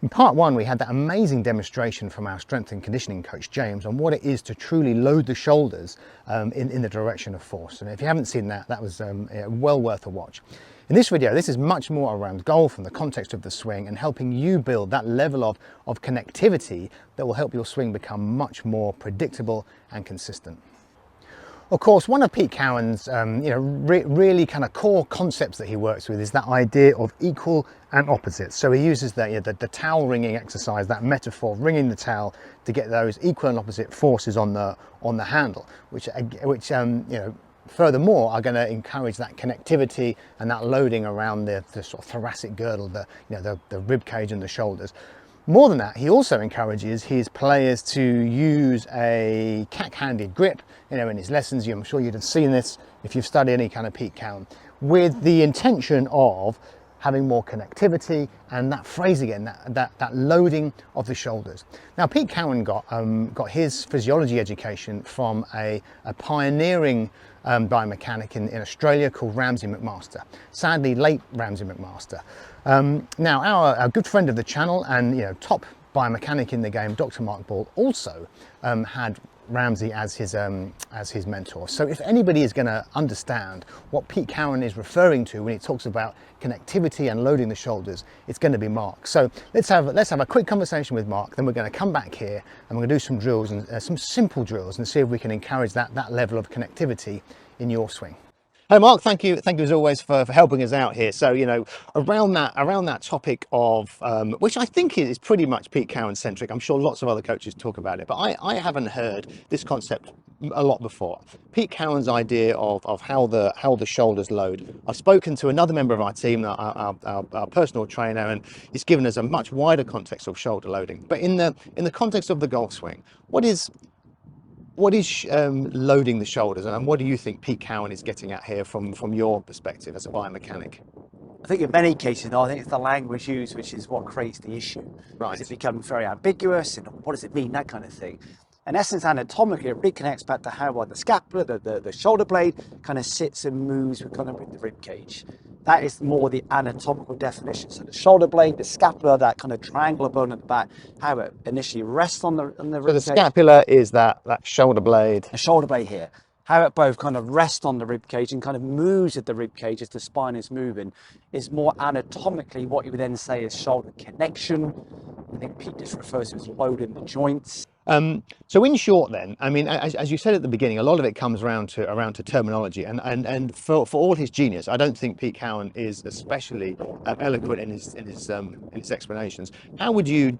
In part one, we had that amazing demonstration from our strength and conditioning coach, James, on what it is to truly load the shoulders in the direction of force. And if you haven't seen that, that was well worth a watch. In this video, this is much more around golf and the context of the swing and helping you build that level of connectivity that will help your swing become much more predictable and consistent. Of course, one of Pete Cowen's really kind of core concepts that he works with is that idea of equal and opposite. So he uses the towel ringing exercise, that metaphor, ringing the towel to get those equal and opposite forces on the handle, which furthermore are going to encourage that connectivity and that loading around the sort of thoracic girdle, the rib cage and the shoulders. More than that, he also encourages his players to use a cack-handed grip. In his lessons, I'm sure you'd have seen this if you've studied any kind of Pete Cowen, with the intention of having more connectivity and that phrase again, that loading of the shoulders. Now, Pete Cowen got his physiology education from a pioneering biomechanic in Australia called Ramsay McMaster. Sadly, late Ramsay McMaster. Now, our good friend of the channel and top biomechanic in the game, Dr. Mark Ball, also had Ramsay as his mentor. So if anybody is going to understand what Pete Cowen is referring to when he talks about connectivity and loading the shoulders, it's going to be Mark. So let's have a quick conversation with Mark, then we're going to come back here and we're going to do some drills and some simple drills and see if we can encourage that level of connectivity in your swing. Hey Mark, thank you as always for helping us out here. So around that topic of which I think is pretty much Pete Cowen centric. I'm sure lots of other coaches talk about it, but I haven't heard this concept a lot before. Pete Cowen's idea of how the shoulders load. I've spoken to another member of our team, our personal trainer, and he's given us a much wider context of shoulder loading. But in the context of the golf swing, what is loading the shoulders, and what do you think Pete Cowen is getting at here from your perspective as a biomechanic? I think in many cases, I think it's the language used which is what creates the issue. Right. It becomes very ambiguous, and what does it mean, that kind of thing. In essence, anatomically, it really connects back to how the scapula, the shoulder blade, kind of sits and moves with the rib cage. That is more the anatomical definition. So the shoulder blade, the scapula, that kind of triangular bone at the back, how it initially rests on the rib cage. So the scapula is that shoulder blade. The shoulder blade here. How it both kind of rests on the rib cage and kind of moves at the rib cage as the spine is moving is more anatomically what you would then say is shoulder connection. I think Pete just refers to as loading the joints. So in short then, I mean, as you said at the beginning, a lot of it comes around to terminology, and for all his genius, I don't think Pete Cowen is especially eloquent in his explanations. How would you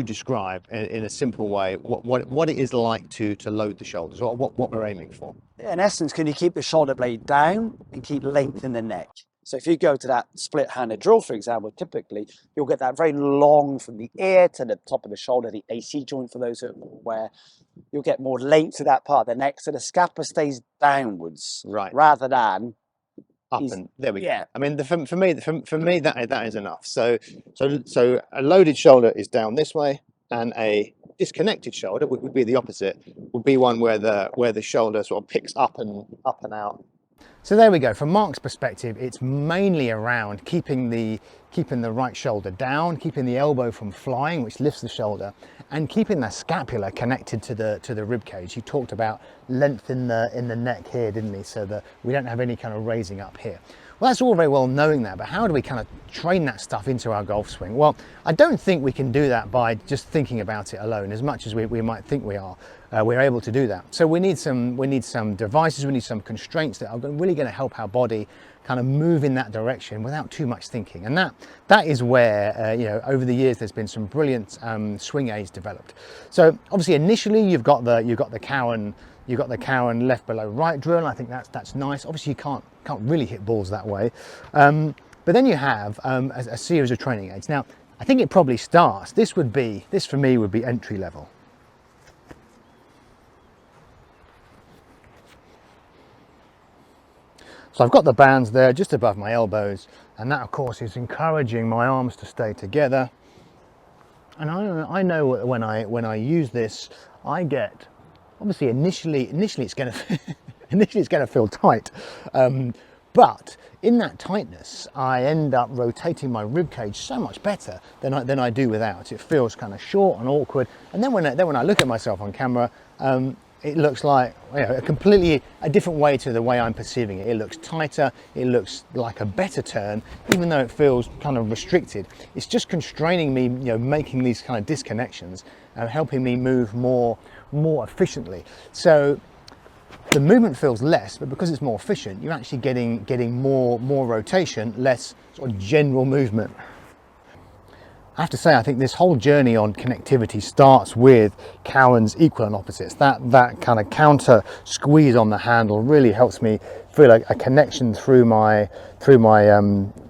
describe in a simple way what it is like to load the shoulders, or what we're aiming for? In essence, can you keep the shoulder blade down and keep length in the neck? So if you go to that split-handed drill, for example, typically you'll get that very long from the ear to the top of the shoulder, the AC joint for those who are aware. You'll get more length to that part of the neck, so the scapula stays downwards, right, rather than up. And there we go. I mean, for me, that is enough. So a loaded shoulder is down this way, and a disconnected shoulder would be the opposite. Would be one where the shoulder sort of picks up and out. So there we go. From Mark's perspective, it's mainly around keeping the right shoulder down, keeping the elbow from flying, which lifts the shoulder, and keeping the scapula connected to the rib cage. He talked about length in the neck here, didn't he? So that we don't have any kind of raising up here. Well, that's all very well knowing that, but how do we kind of train that stuff into our golf swing? Well, I don't think we can do that by just thinking about it alone, as much as we might think we are. We're able to do that. So we need some devices, we need some constraints that are really going to help our body kind of move in that direction without too much thinking. And that is where over the years there's been some brilliant swing aids developed. So obviously initially you've got the Cowen left below right drill, and I think that's nice. Obviously you can't really hit balls that way, but then you have a series of training aids. Now I think it probably starts. This for me would be entry level. So I've got the bands there just above my elbows, and that of course is encouraging my arms to stay together. And I know when I use this, I get, obviously initially it's going to feel tight, But in that tightness, I end up rotating my rib cage so much better than I do without. It feels kind of short and awkward. And then when I look at myself on camera, it looks like, you know, a different way to the way I'm perceiving it. It looks tighter, it looks like a better turn, even though it feels kind of restricted. It's just constraining me, you know, making these kind of disconnections and helping me move more efficiently. So the movement feels less, but because it's more efficient, you're actually getting more rotation, less sort of general movement. I have to say, I think this whole journey on connectivity starts with Cowen's equal and opposites. That kind of counter squeeze on the handle really helps me feel like a connection through my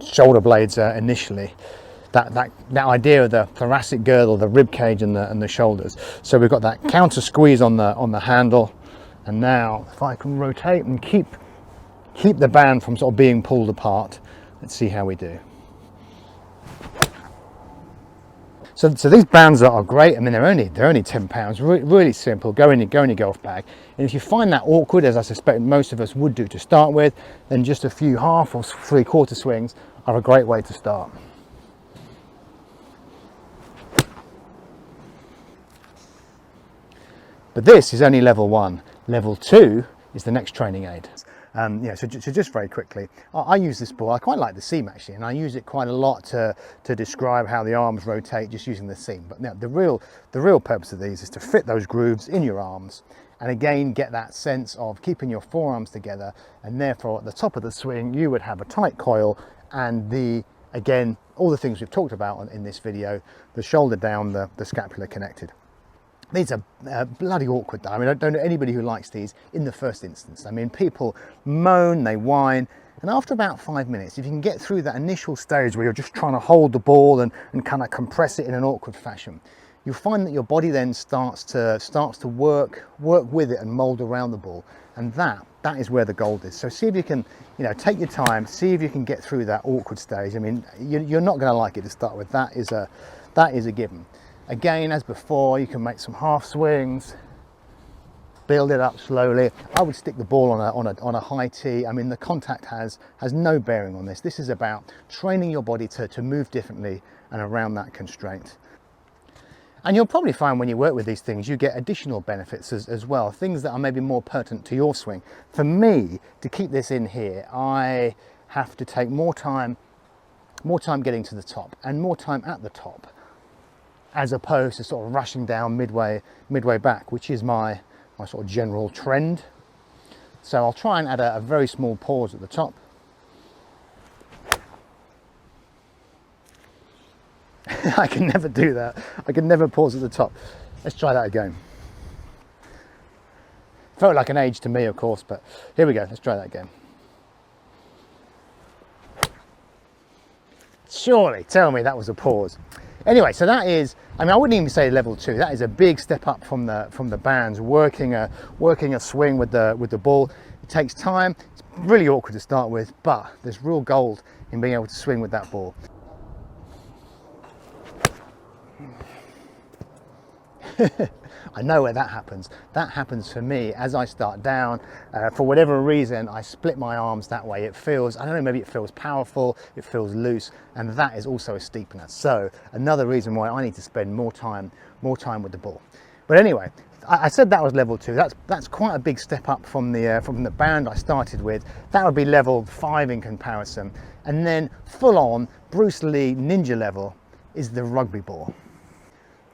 shoulder blades initially. That idea of the thoracic girdle, the rib cage, and the shoulders. So we've got that counter squeeze on the handle, and now if I can rotate and keep the band from sort of being pulled apart, let's see how we do. So these bands are great. I mean, they're only £10. Really simple. Go in your golf bag. And if you find that awkward, as I suspect most of us would do to start with, then just a few half or three-quarter swings are a great way to start. But this is only level 1. Level 2 is the next training aid. So just very quickly, I use this ball. I quite like the seam actually, and I use it quite a lot to describe how the arms rotate just using the seam. But now the real purpose of these is to fit those grooves in your arms, and again get that sense of keeping your forearms together, and therefore at the top of the swing you would have a tight coil, and again all the things we've talked about in this video, the shoulder down, the scapula connected. These are bloody awkward though. I mean, I don't know anybody who likes these in the first instance. I mean, people moan, they whine, and after about 5 minutes, if you can get through that initial stage where you're just trying to hold the ball and kind of compress it in an awkward fashion, you'll find that your body then starts to work with it and mold around the ball, and that is where the gold is. So see if you can, you know, take your time, see if you can get through that awkward stage. I mean, you're not going to like it to start with. That is a given. Again, as before, you can make some half swings, build it up slowly. I would stick the ball on a high tee. I mean, the contact has no bearing on this. This is about training your body to move differently and around that constraint. And you'll probably find when you work with these things, you get additional benefits as well, things that are maybe more pertinent to your swing. For me, to keep this in here, I have to take more time getting to the top and more time at the top, as opposed to sort of rushing down midway back, which is my sort of general trend. So I'll try and add a very small pause at the top. I can never do that. I can never pause at the top. Let's try that again. Felt like an age to me, of course, but here we go. Let's try that again. Surely, tell me that was a pause. Anyway, so that is, I mean, I wouldn't even say level 2. That is a big step up from the bands, working a swing with the ball. It takes time. It's really awkward to start with, but there's real gold in being able to swing with that ball. I know where that happens. That happens for me as I start down. For whatever reason, I split my arms that way. It feels, I don't know, maybe it feels powerful, it feels loose, and that is also a steepener. So another reason why I need to spend more time with the ball. But anyway, I said that was level 2. That's quite a big step up from the band I started with. That would be level 5 in comparison. And then full on Bruce Lee ninja level is the rugby ball.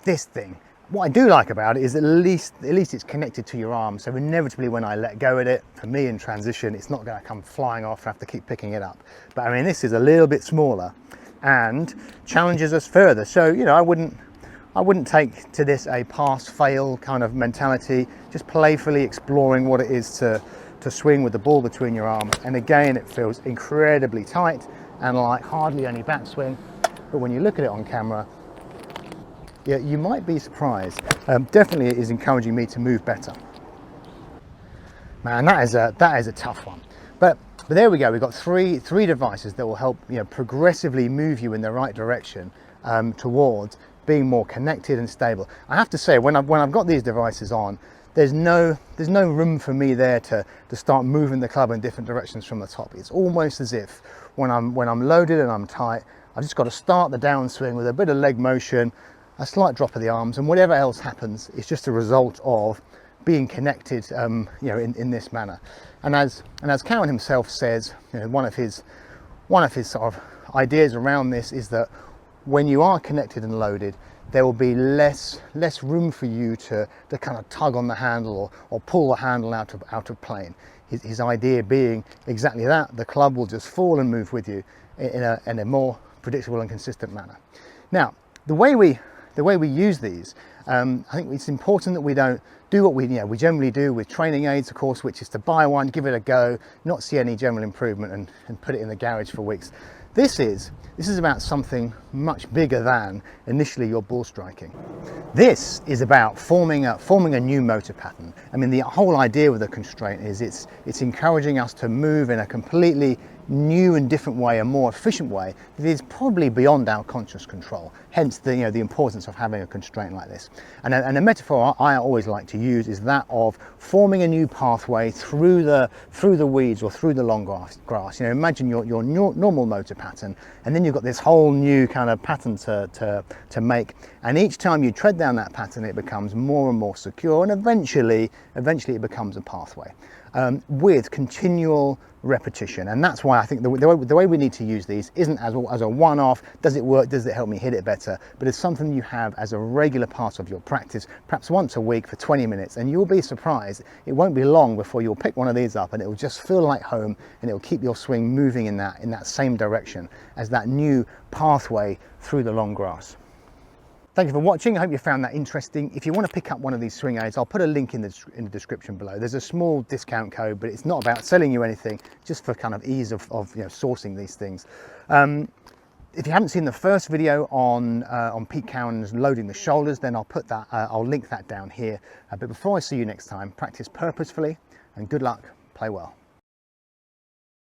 This thing. What I do like about it is at least it's connected to your arm, so inevitably when I let go of it, for me in transition, it's not going to come flying off. I have to keep picking it up. But I mean, this is a little bit smaller and challenges us further. So, you know, I wouldn't take to this a pass-fail kind of mentality, just playfully exploring what it is to swing with the ball between your arms. And again, it feels incredibly tight and like hardly any backswing. But when you look at it on camera, yeah, you might be surprised. Definitely it is encouraging me to move better. Man, that is a tough one. But there we go. We've got three devices that will help, you know, progressively move you in the right direction towards being more connected and stable. I have to say, when I've got these devices on, there's no room for me there to start moving the club in different directions from the top. It's almost as if when I'm loaded and I'm tight, I've just got to start the downswing with a bit of leg motion, a slight drop of the arms, and whatever else happens, it's just a result of being connected, you know, in this manner. And as Cowen himself says, you know, one of his sort of ideas around this is that when you are connected and loaded, there will be less room for you to kind of tug on the handle or pull the handle out of plane. His idea being exactly that: the club will just fall and move with you in a more predictable and consistent manner. Now, the way we use these, I think it's important that we don't do what we generally do with training aids, of course, which is to buy one, give it a go, not see any general improvement, and put it in the garage for weeks. This is about something much bigger than initially your ball striking. This is about forming a new motor pattern. I mean, the whole idea with the constraint is it's encouraging us to move in a completely new and different way, a more efficient way that is probably beyond our conscious control. Hence the importance of having a constraint like this. And a metaphor I always like to use is that of forming a new pathway through the weeds or through the long grass. You know, imagine your normal motor pattern, and then you've got this whole new kind of pattern to make. And each time you tread down that pattern, it becomes more and more secure, and eventually it becomes a pathway with continual repetition. And that's why I think the way we need to use these isn't as a one-off, does it work, does it help me hit it better, but it's something you have as a regular part of your practice, perhaps once a week for 20 minutes, and you'll be surprised. It won't be long before you'll pick one of these up and it will just feel like home, and it will keep your swing moving in that same direction as that new pathway through the long grass. Thank you for watching. I hope you found that interesting. If you want to pick up one of these swing aids, I'll put a link in the description below. There's a small discount code, but it's not about selling you anything, just for kind of ease of sourcing these things. If you haven't seen the first video on Pete Cowen's loading the shoulders, then I'll link that down here. But before I see you next time, practice purposefully, and good luck. Play well.